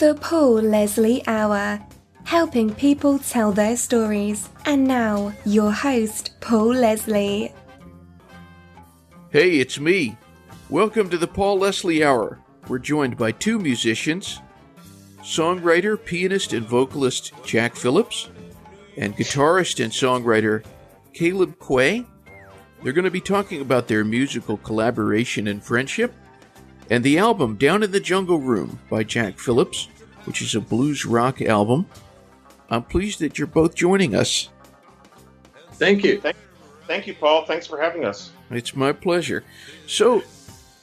The Paul Leslie Hour, helping people tell their stories. And now, your host, Paul Leslie. Hey, it's me. Welcome to the Paul Leslie Hour. We're joined by two musicians, songwriter, pianist, and vocalist Jack Phillips, and guitarist and songwriter Caleb Quaye. They're going to be talking about their musical collaboration and friendship, and the album Down in the Jungle Room by Jack Phillips, which is a blues rock album. I'm pleased that you're both joining us. Thank you. Thank you, Paul. Thanks for having us. It's my pleasure. So,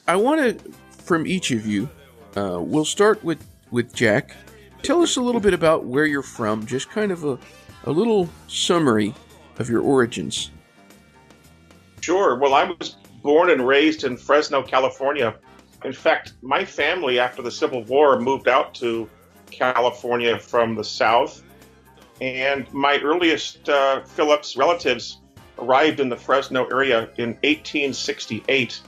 I want to, from each of you, we'll start with Jack. Tell us a little bit about where you're from, just kind of a little summary of your origins. Sure. Well, I was born and raised in Fresno, California. In fact, my family, after the Civil War, moved out to California from the South. And my earliest Phillips relatives arrived in the Fresno area in 1868.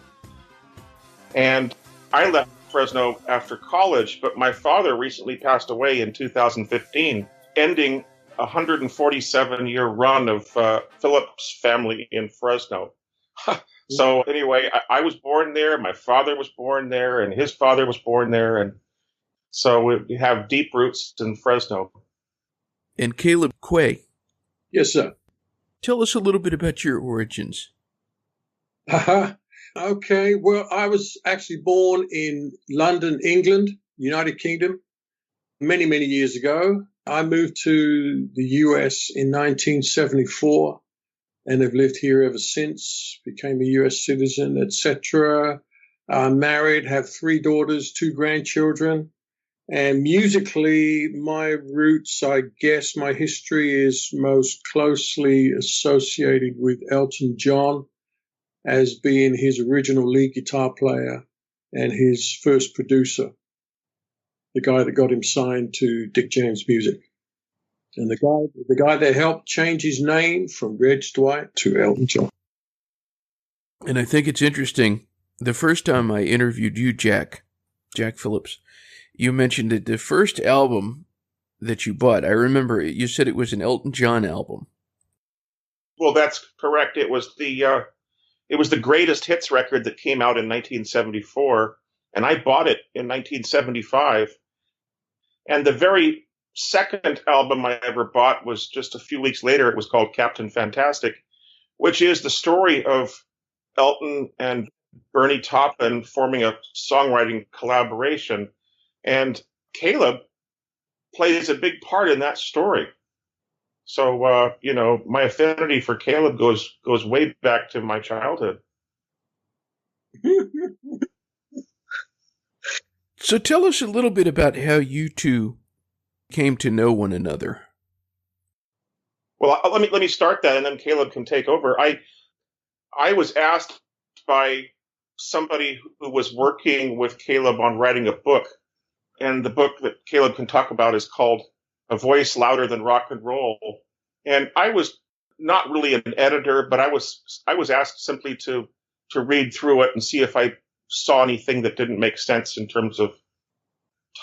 And I left Fresno after college, but my father recently passed away in 2015, ending a 147-year run of Phillips family in Fresno. So anyway, I was born there, my father was born there, and his father was born there, and so we have deep roots in Fresno. And Caleb Quaye. Yes, sir. Tell us a little bit about your origins. Okay, well, I was actually born in London, England, United Kingdom, many, many years ago. I moved to the US in 1974 and have lived here ever since, became a US citizen, etc. I'm married, have 3 daughters, 2 grandchildren. And musically, my roots, I guess my history is most closely associated with Elton John as being his original lead guitar player and his first producer, the guy that got him signed to Dick James Music. And the guy that helped change his name from Reg Dwight to Elton John. And I think it's interesting, the first time I interviewed you, Jack Phillips, you mentioned that the first album that you bought, I remember you said it was an Elton John album. Well, that's correct. It was the greatest hits record that came out in 1974, and I bought it in 1975. And the very second album I ever bought was just a few weeks later. It was called Captain Fantastic, which is the story of Elton and Bernie Taupin forming a songwriting collaboration. And Caleb plays a big part in that story. So, my affinity for Caleb goes way back to my childhood. So tell us a little bit about how you two came to know one another. Well, let me start that, and then Caleb can take over. I was asked by somebody who was working with Caleb on writing a book, and the book that Caleb can talk about is called A Voice Louder Than Rock and Roll. And I was not really an editor, but I was asked simply to read through it and see if I saw anything that didn't make sense in terms of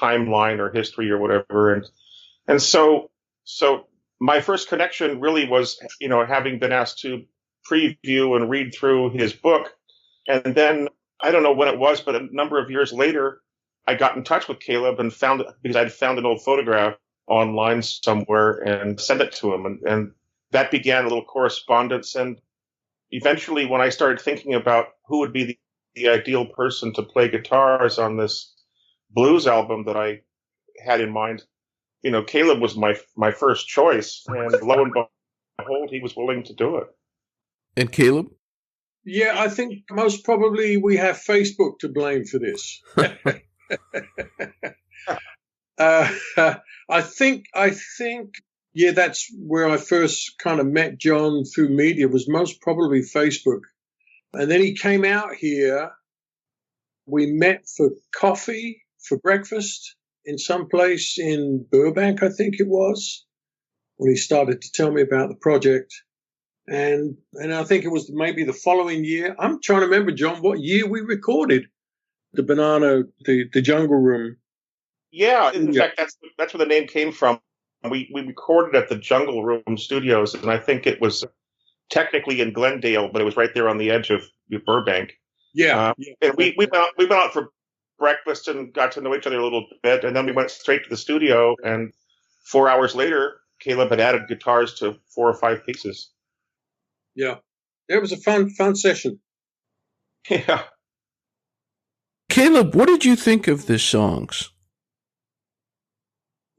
timeline or history or whatever. And so my first connection really was, having been asked to preview and read through his book. And then I don't know when it was, but a number of years later, I got in touch with Caleb and because I'd found an old photograph online somewhere and sent it to him. And that began a little correspondence. And eventually, when I started thinking about who would be the ideal person to play guitars on this blues album that I had in mind, Caleb was my first choice. And lo and behold, he was willing to do it. And Caleb? Yeah, I think most probably we have Facebook to blame for this. I think, yeah, that's where I first kind of met John through media, was most probably Facebook. And then he came out here. We met for coffee, for breakfast in some place in Burbank, I think it was, when he started to tell me about the project. And I think it was maybe the following year. I'm trying to remember, John, what year we recorded the Jungle Room. Yeah, in Yeah. fact, that's where the name came from. We recorded at the Jungle Room Studios, and I think it was technically in Glendale, but it was right there on the edge of Burbank. Yeah. And we went out for breakfast and got to know each other a little bit, and then we went straight to the studio. And 4 hours later, Caleb had added guitars to 4 or 5 pieces. Yeah. It was a fun session. Yeah. Caleb, what did you think of the songs?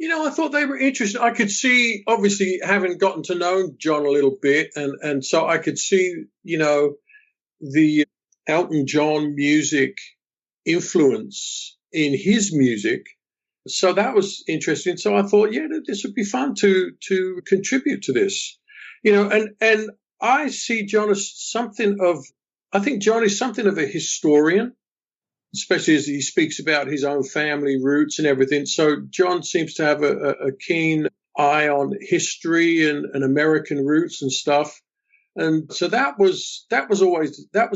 I thought they were interesting. I could see, obviously, having gotten to know John a little bit, and so I could see, the Elton John music influence in his music. So that was interesting. So I thought, this would be fun to contribute to this, and I see John as I think John is something of a historian, especially as he speaks about his own family roots and everything. So John seems to have a keen eye on history and American roots and stuff. And so that was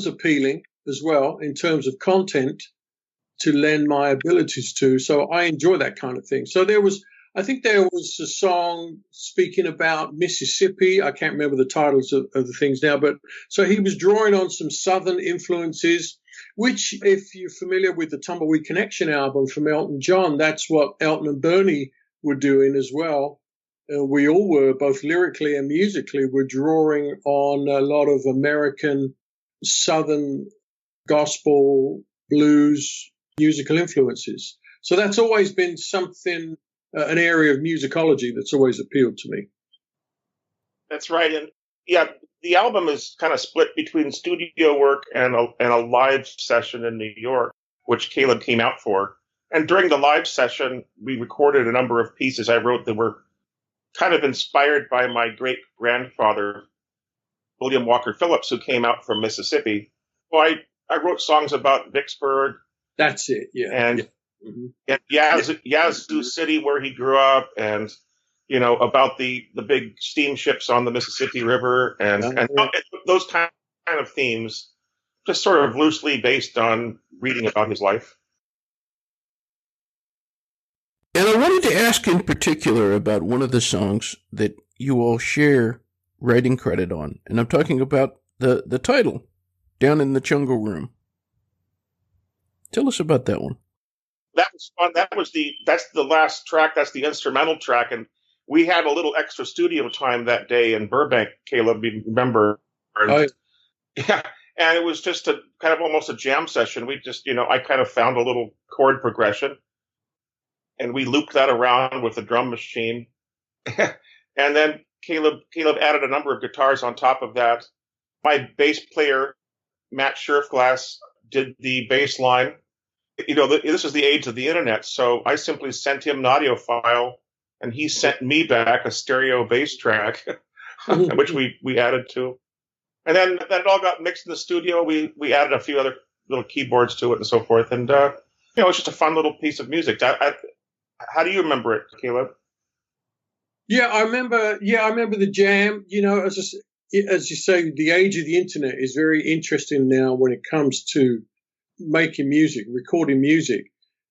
appealing as well in terms of content to lend my abilities to. So I enjoy that kind of thing. So I think there was a song speaking about Mississippi. I can't remember the titles of the things now, but so he was drawing on some Southern influences, which, if you're familiar with the Tumbleweed Connection album from Elton John, that's what Elton and Bernie were doing as well. We all were, both lyrically and musically, were drawing on a lot of American Southern gospel, blues, musical influences. So that's always been something, an area of musicology that's always appealed to me. That's right. And yeah, the album is kind of split between studio work and a live session in New York, which Caleb came out for. And during the live session, we recorded a number of pieces I wrote that were kind of inspired by my great-grandfather, William Walker Phillips, who came out from Mississippi. Well, I wrote songs about Vicksburg. That's it, yeah. And, Mm-hmm. and Yazoo City, where he grew up, and about the big steamships on the Mississippi River, and those kind of themes, just sort of loosely based on reading about his life. And I wanted to ask in particular about one of the songs that you all share writing credit on, and I'm talking about the title, Down in the Jungle Room. Tell us about that one. That was fun. That's the last track. That's the instrumental track, and we had a little extra studio time that day in Burbank. Caleb, you remember? Yeah, and it was just a kind of almost a jam session. We just, I kind of found a little chord progression, and we looped that around with the drum machine, and then Caleb added a number of guitars on top of that. My bass player, Matt Scherfglass, did the bass line. This is the age of the internet, so I simply sent him an audio file, and he sent me back a stereo bass track, which we added to. And then it all got mixed in the studio. We added a few other little keyboards to it and so forth. And, it's just a fun little piece of music. How do you remember it, Caleb? Yeah, I remember the jam. As you say, the age of the internet is very interesting now when it comes to making music, recording music.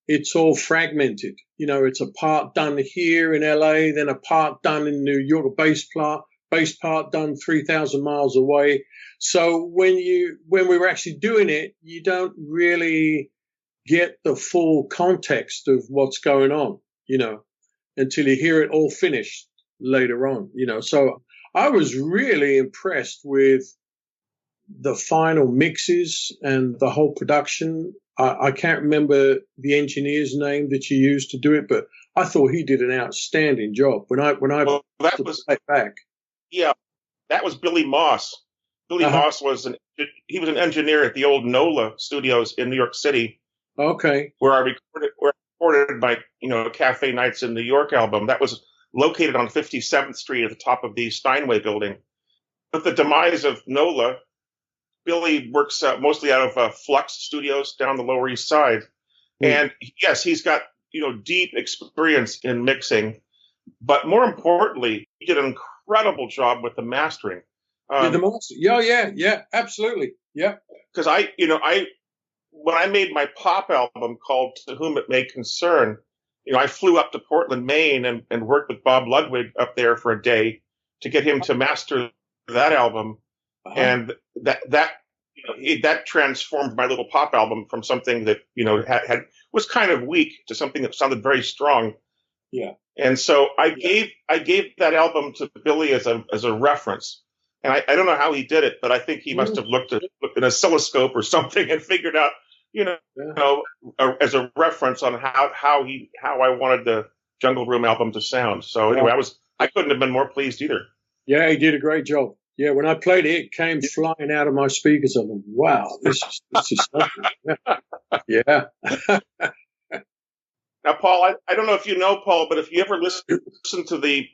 It's all fragmented. It's a part done here in LA, then a part done in New York, a bass part done 3,000 miles away. So when we were actually doing it, you don't really get the full context of what's going on, until you hear it all finished later on, So I was really impressed with the final mixes and the whole production. I can't remember the engineer's name that you used to do it, but I thought he did an outstanding job. That was back. Yeah, that was Billy Moss. Billy Moss was an engineer at the old NOLA studios in New York City. Okay. Where I recorded my Cafe Nights in New York album. That was located on 57th Street at the top of the Steinway building. With the demise of NOLA, Billy works mostly out of Flux Studios down the Lower East Side. And yes, he's got, deep experience in mixing. But more importantly, he did an incredible job with the mastering. The master. Yeah, absolutely. Yeah. Because when I made my pop album called To Whom It May Concern, I flew up to Portland, Maine, and worked with Bob Ludwig up there for a day to get him to master that album, and that transformed my little pop album from something that was kind of weak to something that sounded very strong. Yeah. And so I gave that album to Billy as a reference. And I don't know how he did it, but I think he must have looked at an oscilloscope or something and figured out, as a reference on how I wanted the Jungle Room album to sound. So anyway, I couldn't have been more pleased either. Yeah, he did a great job. Yeah, when I played it, it came flying out of my speakers. I thought, wow, this is something. Yeah. Now, Paul, I don't know if you know, Paul, but if you ever listen to the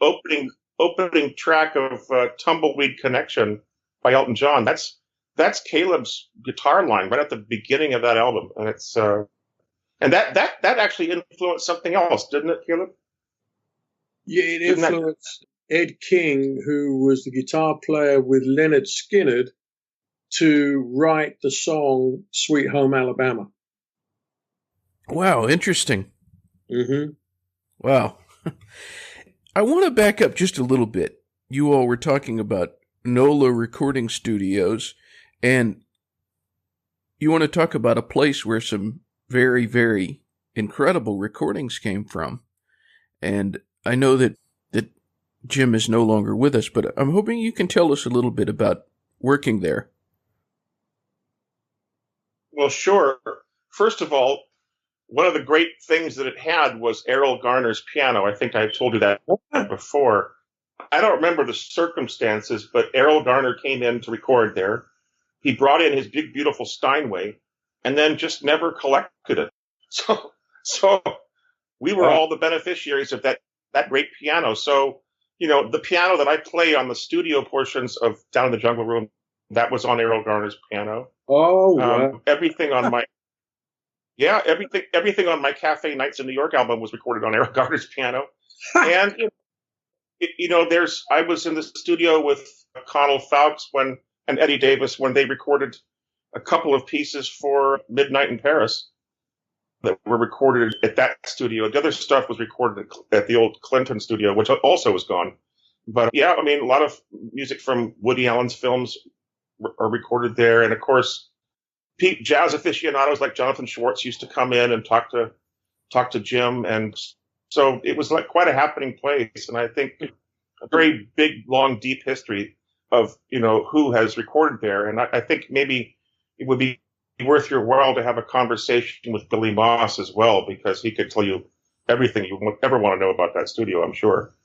opening track of Tumbleweed Connection by Elton John, that's Caleb's guitar line right at the beginning of that album, and it's and that actually influenced something else, didn't it, Caleb? Yeah, it influenced Ed King, who was the guitar player with Leonard Skinner, to write the song "Sweet Home Alabama." Wow, interesting. Mm-hmm. Wow. I want to back up just a little bit. You all were talking about NOLA recording studios, and you want to talk about a place where some very, very incredible recordings came from. And I know that Jim is no longer with us, but I'm hoping you can tell us a little bit about working there. Well, sure. First of all, one of the great things that it had was Errol Garner's piano. I think I told you that before. I don't remember the circumstances, but Errol Garner came in to record there. He brought in his big, beautiful Steinway and then just never collected it. So we were all the beneficiaries of that great piano. So, the piano that I play on the studio portions of Down in the Jungle Room, that was on Errol Garner's piano. Oh, wow. Everything on my everything on my Cafe Nights in New York album was recorded on Errol Garner's piano. And I was in the studio with Connell Fowkes and Eddie Davis when they recorded a couple of pieces for Midnight in Paris that were recorded at that studio. The other stuff was recorded at the old Clinton studio, which also was gone. But yeah, I mean, a lot of music from Woody Allen's films are recorded there. And of course, jazz aficionados like Jonathan Schwartz used to come in and talk to Jim. And so it was like quite a happening place. And I think a very big, long, deep history of, who has recorded there. And I think maybe it would be worth your while to have a conversation with Billy Moss as well, because he could tell you everything you ever want to know about that studio, I'm sure.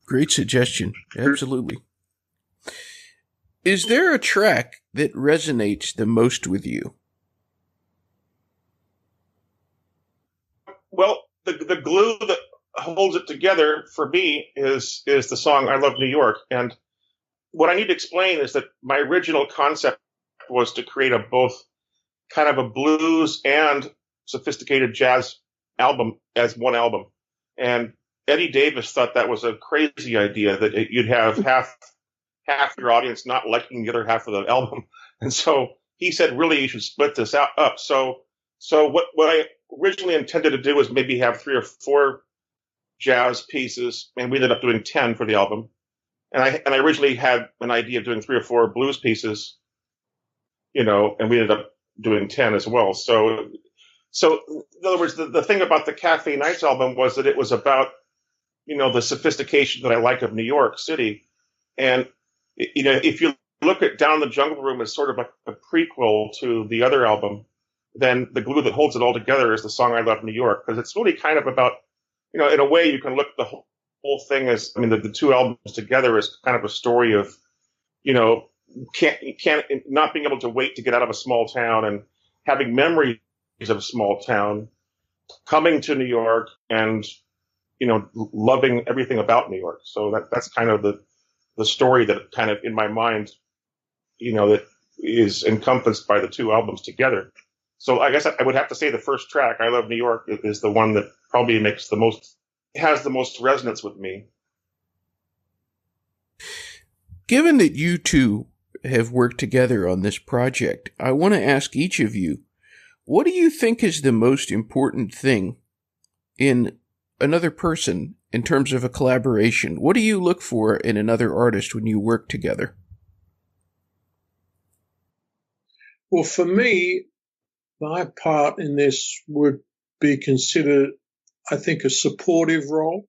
Great suggestion. Absolutely. Is there a track that resonates the most with you? Well, the glue that holds it together for me is the song I Love New York. And what I need to explain is that my original concept was to create both kind of a blues and sophisticated jazz album as one album. And Eddie Davis thought that was a crazy idea, that you'd have half your audience not liking the other half of the album. And so he said, really, you should split this up. So what I originally intended to do was maybe have 3 or 4 jazz pieces, and we ended up doing 10 for the album. And I originally had an idea of doing 3 or 4 blues pieces, and we ended up doing 10 as well. So in other words, the thing about the Cafe Nights album was that it was about, the sophistication that I like of New York City. And, if you look at Down in the Jungle Room as sort of like a prequel to the other album, then the glue that holds it all together is the song I Love New York, because it's really kind of about, in a way you can look at the whole thing as, the 2 albums together is kind of a story of, can't not being able to wait to get out of a small town and having memories of a small town, coming to New York and, loving everything about New York. So that's kind of the story that kind of in my mind, that is encompassed by the 2 albums together. So I guess I would have to say the first track, I Love New York, is the one that probably has the most resonance with me. Given that you two have worked together on this project, I want to ask each of you, what do you think is the most important thing in another person in terms of a collaboration? What do you look for in another artist when you work together? Well, for me, my part in this would be considered, I think, a supportive role.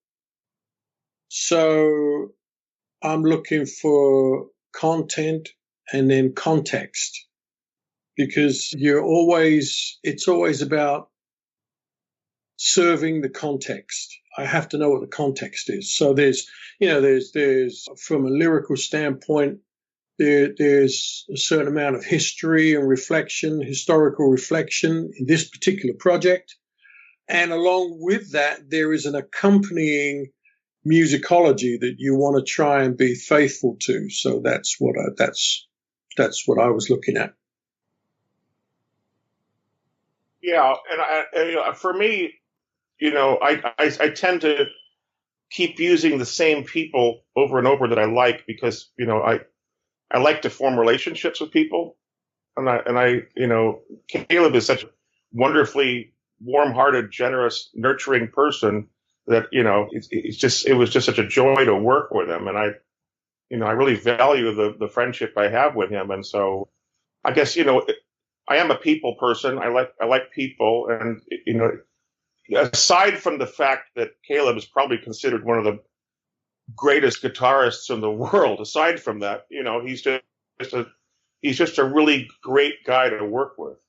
So I'm looking for content and then context, because it's always about serving the context. I have to know what the context is. So there's from a lyrical standpoint, there's a certain amount of history and historical reflection in this particular project. And along with that, there is an accompanying musicology that you want to try and be faithful to. So that's what I was looking at. Yeah, and for me, I tend to keep using the same people over and over that I like, because I like to form relationships with people, and I Caleb is such a wonderfully warm-hearted, generous, nurturing person that it was just such a joy to work with him, and I really value the friendship I have with him, and so I guess I am a people person. I like people, and aside from the fact that Caleb is probably considered one of the greatest guitarists in the world, aside from that, he's just a really great guy to work with.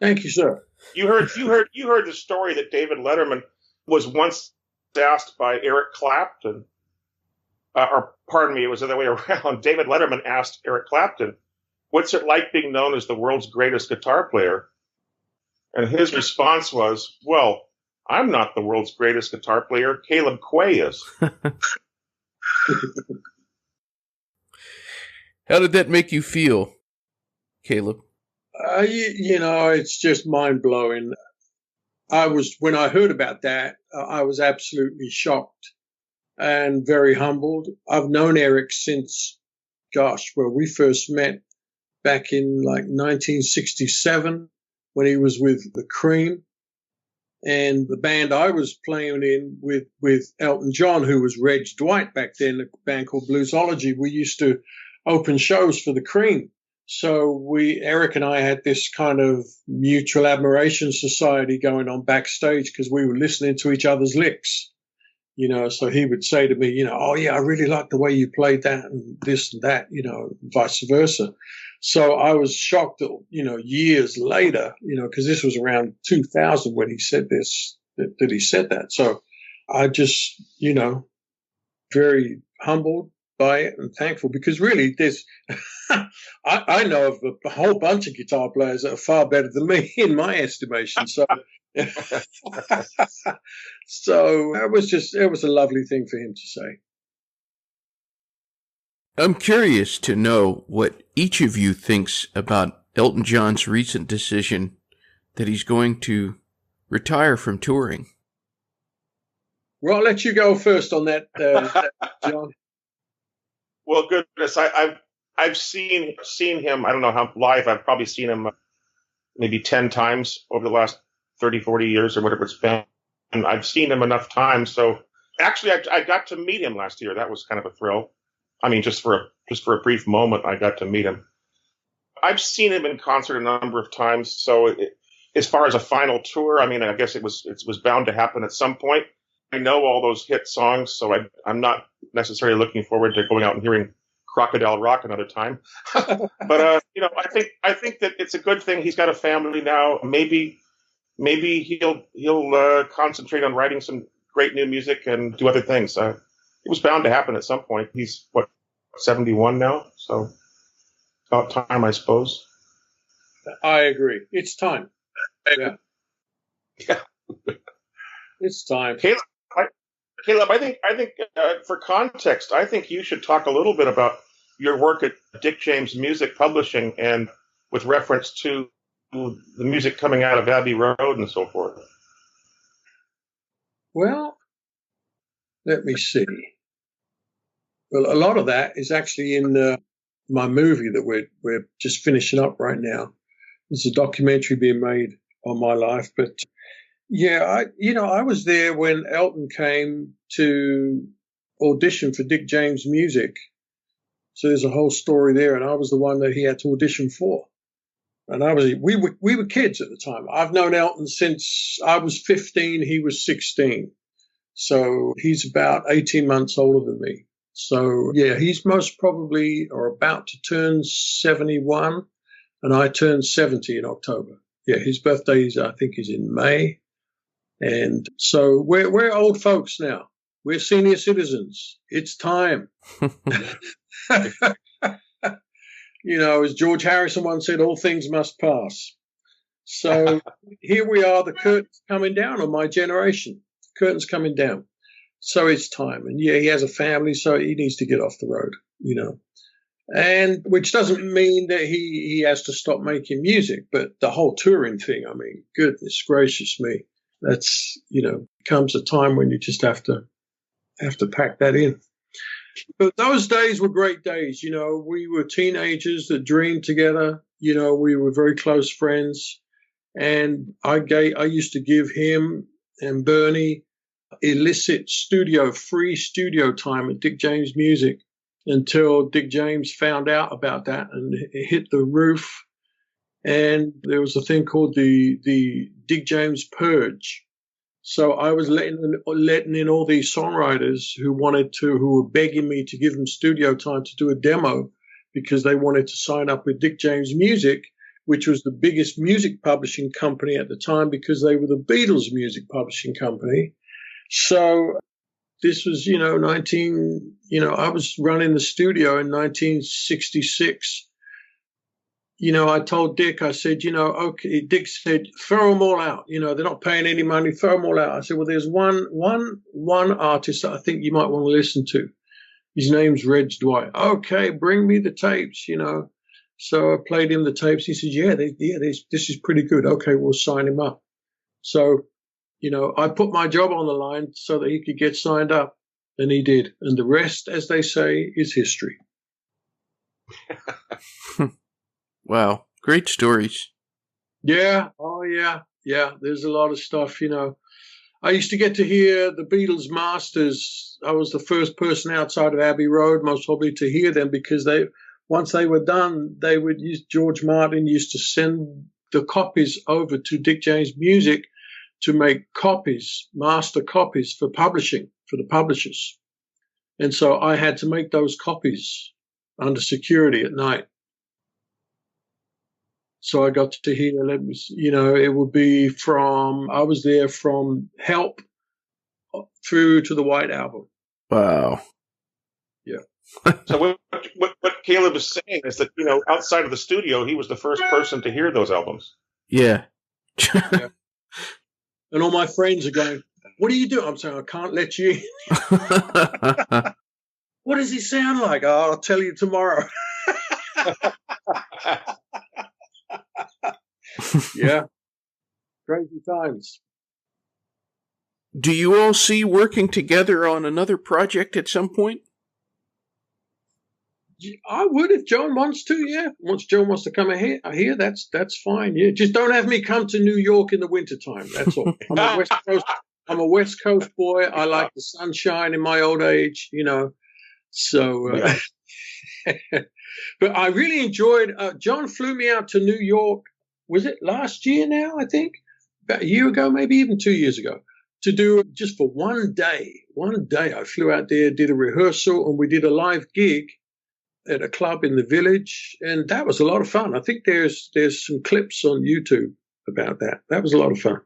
Thank you, sir. You heard the story that David Letterman was once asked by Eric Clapton, or pardon me, it was the other way around. David Letterman asked Eric Clapton, "What's it like being known as the world's greatest guitar player?" And his response was, "Well, I'm not the world's greatest guitar player. Caleb Quaye is." How did that make you feel, Caleb? It's just mind-blowing. When I heard about that, I was absolutely shocked and very humbled. I've known Eric since, we first met back in like 1967 when he was with the Cream. And the band I was playing in with Elton John, who was Reg Dwight back then, a band called Bluesology, we used to open shows for the Cream. So Eric and I had this kind of mutual admiration society going on backstage, because we were listening to each other's licks. So he would say to me, "Oh yeah, I really like the way you played that and this and that," vice versa. So I was shocked that, years later, because this was around 2000 when he said that he said that. So I just, very humbled by it and thankful, because really there's, I know of a whole bunch of guitar players that are far better than me in my estimation. So, so it was a lovely thing for him to say. I'm curious to know what each of you thinks about Elton John's recent decision that he's going to retire from touring. Well, I'll let you go first on that, John. Well, goodness, I've seen him, I don't know how live, I've probably seen him maybe 10 times over the last 30, 40 years or whatever it's been. And I've seen him enough times. So actually, I got to meet him last year. That was kind of a thrill. I mean, just for a brief moment, I got to meet him. I've seen him in concert a number of times. So as far as a final tour, I mean, I guess it was bound to happen at some point. I know all those hit songs, so I'm not necessarily looking forward to going out and hearing Crocodile Rock another time. But I think that it's a good thing he's got a family now. Maybe he'll concentrate on writing some great new music and do other things. It was bound to happen at some point. He's 71 now, so about time, I suppose. I agree. It's time. Yeah. It's time. Caleb, I think for context, I think you should talk a little bit about your work at Dick James Music Publishing, and with reference to the music coming out of Abbey Road and so forth. Well, let me see. Well, a lot of that is actually in my movie that we're just finishing up right now. There's a documentary being made on my life, but Yeah, I was there when Elton came to audition for Dick James Music. So there's a whole story there, and I was the one that he had to audition for. And we were kids at the time. I've known Elton since I was 15, he was 16. So he's about 18 months older than me. So yeah, he's most probably or about to turn 71, and I turned 70 in October. Yeah, his birthday I think is in May. And so we're old folks now. We're senior citizens. It's time. As George Harrison once said, all things must pass. So here we are, the curtain's coming down on my generation. The curtain's coming down. So it's time. And yeah, he has a family, so he needs to get off the road, And which doesn't mean that he has to stop making music, but the whole touring thing, I mean, goodness gracious me. That's, comes a time when you just have to pack that in. But those days were great days. We were teenagers that dreamed together. We were very close friends. And I used to give him and Bernie illicit free studio time at Dick James Music until Dick James found out about that and it hit the roof. And there was a thing called the Dick James Purge. So I was letting in all these songwriters who were begging me to give them studio time to do a demo because they wanted to sign up with Dick James Music, which was the biggest music publishing company at the time because they were the Beatles' music publishing company. So this was, I was running the studio in 1966. I told Dick, I said, okay, Dick said, throw them all out. They're not paying any money, throw them all out. I said, well, there's one artist that I think you might want to listen to. His name's Reg Dwight. Okay, bring me the tapes, So I played him the tapes. He said, this is pretty good. Okay, we'll sign him up. So, I put my job on the line so that he could get signed up, and he did. And the rest, as they say, is history. Wow, great stories. Yeah, oh yeah. There's a lot of stuff, I used to get to hear the Beatles masters. I was the first person outside of Abbey Road, most probably, to hear them because once they were done, they would use George Martin used to send the copies over to Dick James Music to make copies, master copies for publishing, for the publishers. And so I had to make those copies under security at night. So I got to hear, it would be I was there from Help through to the White Album. Wow. Yeah. So what Caleb is saying is that, outside of the studio, he was the first person to hear those albums. Yeah. Yeah. And all my friends are going, what do you do? I'm saying, I can't let you in. What does he sound like? Oh, I'll tell you tomorrow. Yeah. Crazy times. Do you all see working together on another project at some point? I would if John wants to, yeah. Once John wants to come here, that's fine, yeah. Just don't have me come to New York in the wintertime, that's all. I'm a West Coast boy. I like the sunshine in my old age, So, but I really enjoyed, John flew me out to New York. Was it last year now, I think? About a year ago, maybe even 2 years ago, to do just for one day. One day I flew out there, did a rehearsal, and we did a live gig at a club in the village, and that was a lot of fun. I think there's some clips on YouTube about that. That was a lot of fun.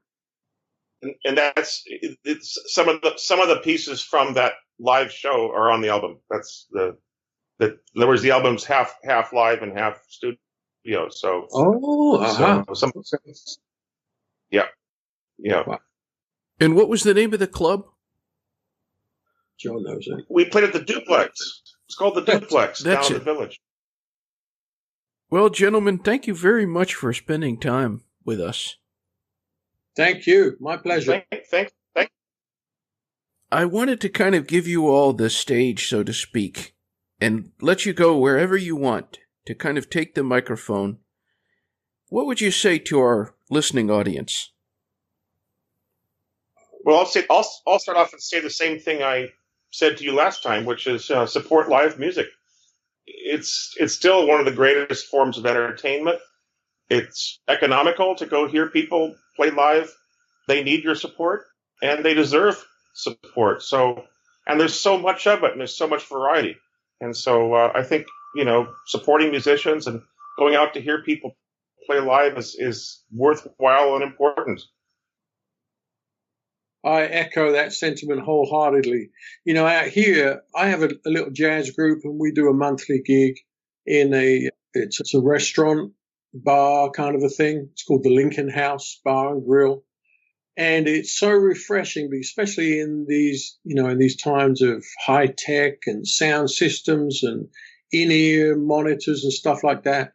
And it's some of the pieces from that live show are on the album. That's in other words, the album's half live and half studio. So yeah. Wow. And what was the name of the club? Joe knows it. We played at the Duplex. It's called the Duplex down in the village. Well, gentlemen, thank you very much for spending time with us. Thank you. My pleasure. Thank. I wanted to kind of give you all the stage, so to speak, and let you go wherever you want to kind of take the microphone. What would you say to our listening audience? Well, I'll start off and say the same thing I said to you last time, which is support live music. It's still one of the greatest forms of entertainment. It's economical to go hear people play live. They need your support, and they deserve support. So, and there's so much of it, and there's so much variety. And so I think, supporting musicians and going out to hear people play live is worthwhile and important. I echo that sentiment wholeheartedly. Out here, I have a little jazz group, and we do a monthly gig in it's a restaurant, bar kind of a thing. It's called the Lincoln House Bar and Grill. And it's so refreshing, especially in these times of high tech and sound systems and in-ear monitors and stuff like that.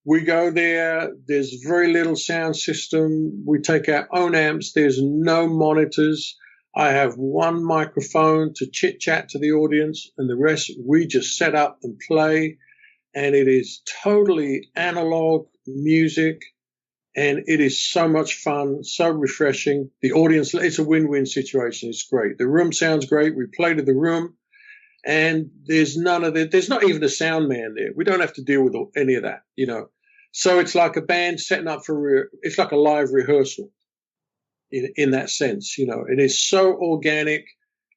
We go there. There's very little sound system. We take our own amps. There's no monitors. I have one microphone to chit-chat to the audience, and the rest we just set up and play. And it is totally analog music. And it is so much fun, so refreshing. The audience, it's a win-win situation. It's great. The room sounds great. We play to the room, and there's none of that. There's not even a sound man there. We don't have to deal with any of that, So it's like a band setting up it's like a live rehearsal in that sense, It is so organic.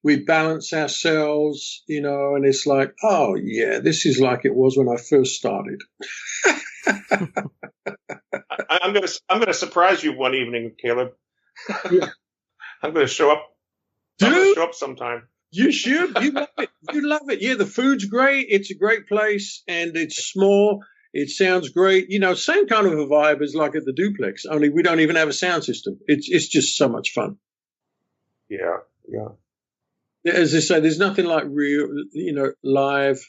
We balance ourselves, and it's like, oh, yeah, this is like it was when I first started. I'm gonna surprise you one evening, Caleb. Yeah. I'm gonna show up. Dude, I'm gonna show up sometime. You should. You love it. You love it. Yeah, the food's great. It's a great place, and it's small. It sounds great. Same kind of a vibe as like at the Duplex. Only we don't even have a sound system. It's just so much fun. Yeah. As I say, there's nothing like real, live,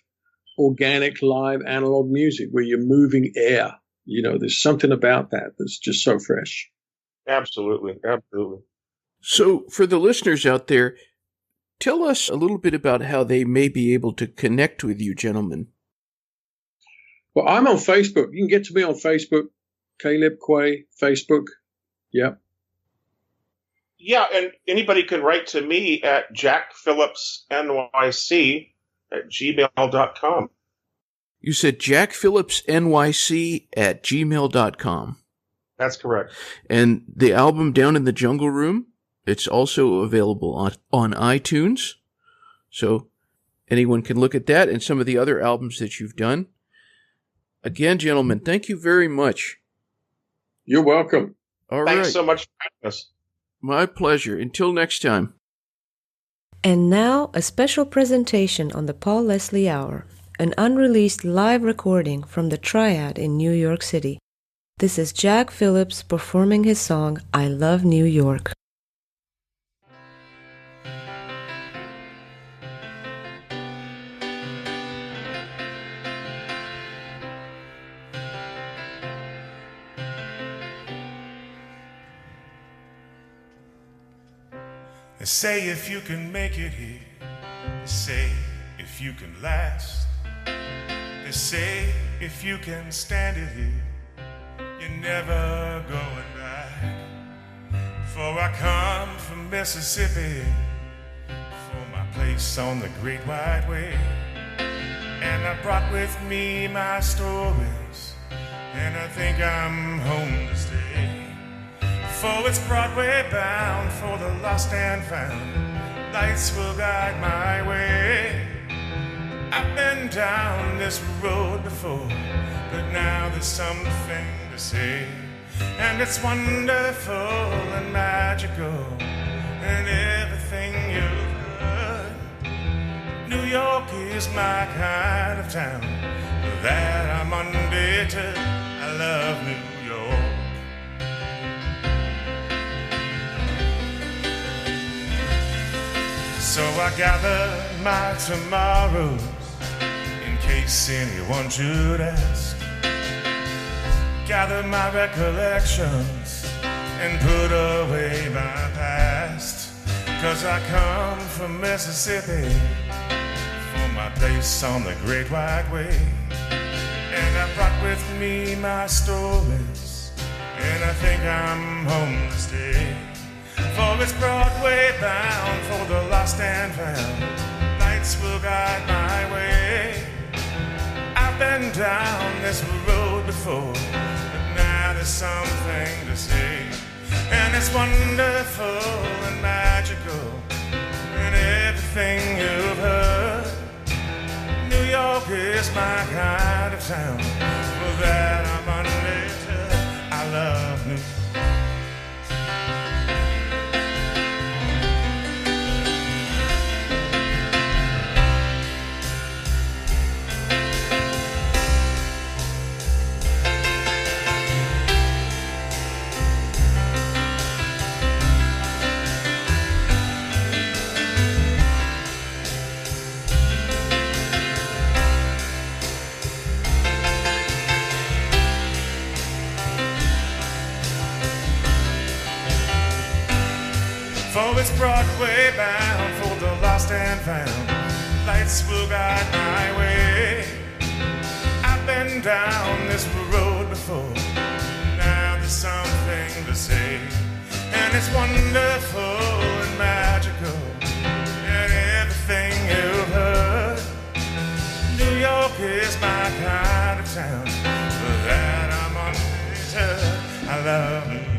organic, live analog music where you're moving air. There's something about that that's just so fresh. Absolutely. So for the listeners out there, tell us a little bit about how they may be able to connect with you, gentlemen. Well, I'm on Facebook. You can get to me on Facebook, Caleb Quaye, Facebook. Yep. Yeah, and anybody can write to me at jackphillipsnyc@gmail.com. You said jackphillipsnyc@gmail.com. That's correct. And the album Down in the Jungle Room, it's also available on iTunes. So anyone can look at that and some of the other albums that you've done. Again, gentlemen, thank you very much. You're welcome. All right. Thanks so much for having us. My pleasure. Until next time. And now, a special presentation on the Paul Leslie Hour, an unreleased live recording from the Triad in New York City. This is Jack Phillips performing his song, I Love New York. They say if you can make it here, they say if you can last, they say if you can stand it here, you're never going back. For I come from Mississippi, for my place on the Great White Way, and I brought with me my stories, and I think I'm home to stay. For it's Broadway bound, for the lost and found, lights will guide my way. I've been down this road before, but now there's something to say. And it's wonderful and magical, and everything you've heard. New York is my kind of town, that I'm undeterred. I love New York. So I gather my tomorrows, in case anyone should ask. Gather my recollections and put away my past. 'Cause I come from Mississippi, for my place on the Great White Way. And I brought with me my stories, and I think I'm home to stay. For it's Broadway bound for the lost and found. Lights will guide my way. I've been down this road before, but now there's something to say. And it's wonderful and magical in everything you've heard. New York is my kind of town. For that I'm unlimited. I love New York. For it's Broadway bound for the lost and found. Lights will guide my way. I've been down this road before. Now there's something to say. And it's wonderful and magical in everything you've heard. New York is my kind of town. For that I'm unlimited. I love New York.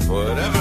Whatever